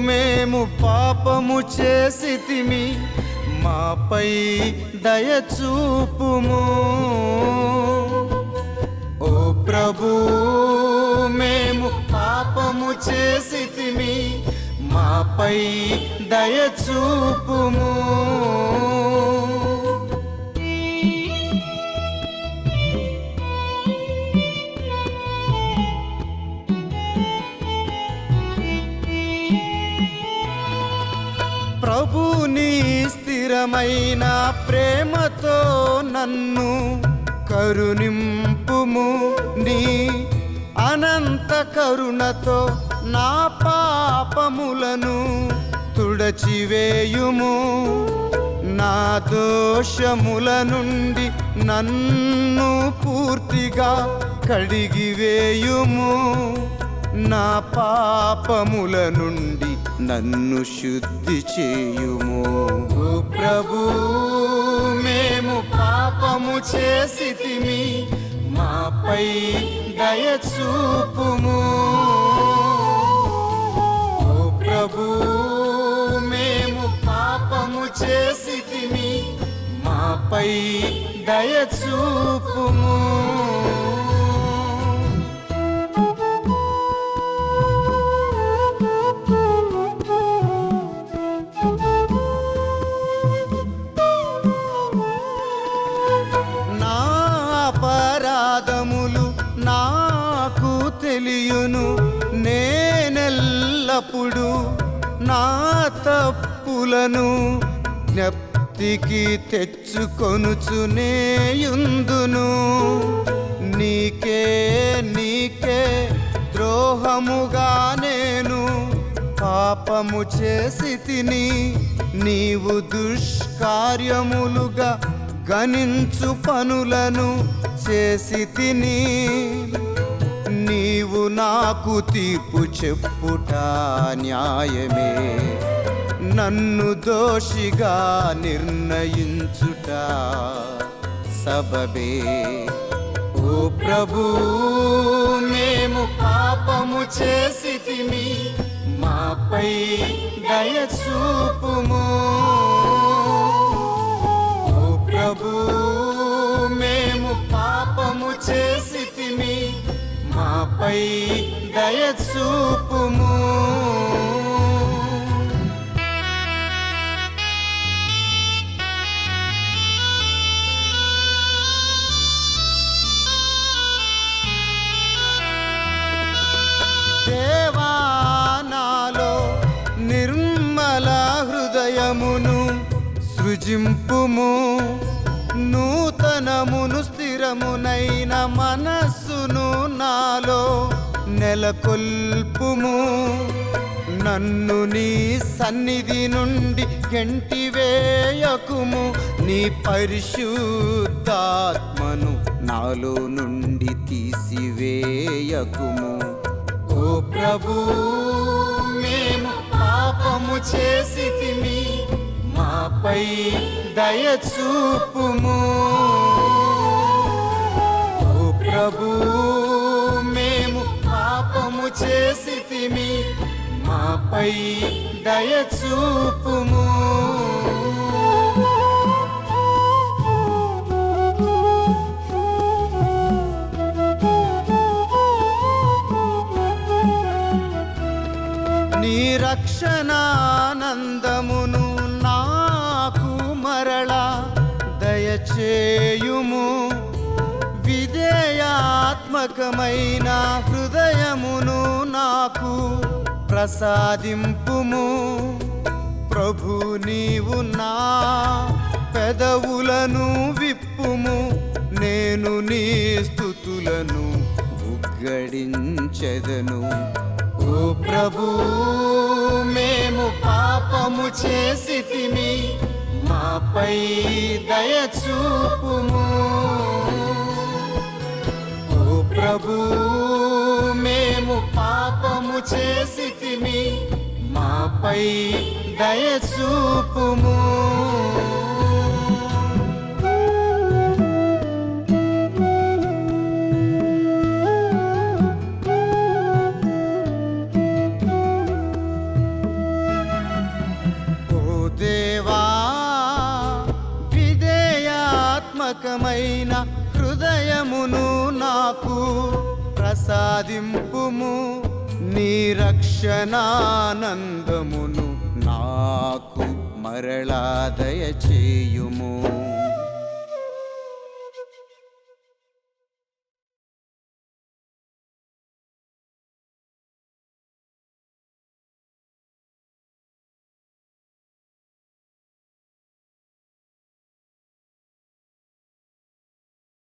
మేము పాపము చేసితిమి, మాపై దయ చూపుము. ఓ ప్రభు, మేము పాపము చేసితిమి, మాపై దయ చూపుము. ప్రభు నీ స్థిరమైన ప్రేమతో నన్ను కరుణింపుము. నీ అనంత కరుణతో నా పాపములను తుడచివేయుము. నా దోషముల నుండి నన్ను పూర్తిగా కడిగివేయుము. నా పాపముల నుండి నన్ను శుద్ధి చేయుము. ఓ ప్రభు, మేము పాపము చేసితిమి, మాపై దయ చూపుము. ఓ ప్రభు, మేము పాపము చేసితిమి, మాపై దయ చూపుము. అపరాధములు నాకు తెలియును, నేనెల్లప్పుడు నా తప్పులను జ్ఞప్తికి తెచ్చుకొనుచునేయుందును. నీకే ద్రోహముగా నేను పాపము చేసి తిని, నీవు దుష్కార్యములుగా గణించు పనులను చేసి తిని. నీవు నాకు తీర్పు చెప్పుట న్యాయమే, నన్ను దోషిగా నిర్ణయించుట సబబే. ఓ ప్రభు, మేము పాపము చేసితిమి, మాపై దయ చూపుము. ప్రభు, మేము పాపము చేసితిమి, మాపై దయ చూపుము. దేవా, నాలో నిర్మల హృదయమును సృజింపుము. నూతనమును స్థిరమునైన మనస్సును నాలో నెలకొల్పుము. నన్ను నీ సన్నిధి నుండి గెంటివేయకుము. నీ పరిశుద్ధాత్మను నాలో నుండి తీసివేయకుము. ఓ ప్రభు, మేము పాపము చేసితిమి, మాపై దయ చూపుము. ఓ ప్రభు, మేము పాపము చేసితిమి, మాపై దయ చూపుము. నీ రక్షణానందమును నాకు మరలా దయచేయుము. విధేయాత్మకమైన హృదయమును నాకు ప్రసాదింపుము. ప్రభు, నీవు నా పెదవులను విప్పుము. నేను నీ స్తుతులను ఉగ్గడించెదను. ఓ ప్రభు, మేము పాపము చేసితిమి, మాపై దయ చూపుము. ఓ ప్రభు, మేము పాపము చేసితిమి, మాపై దయ చూపుము. ప్రసాదింపుము నీ రక్షణానందమును నాకు మరలా దయచేయుము.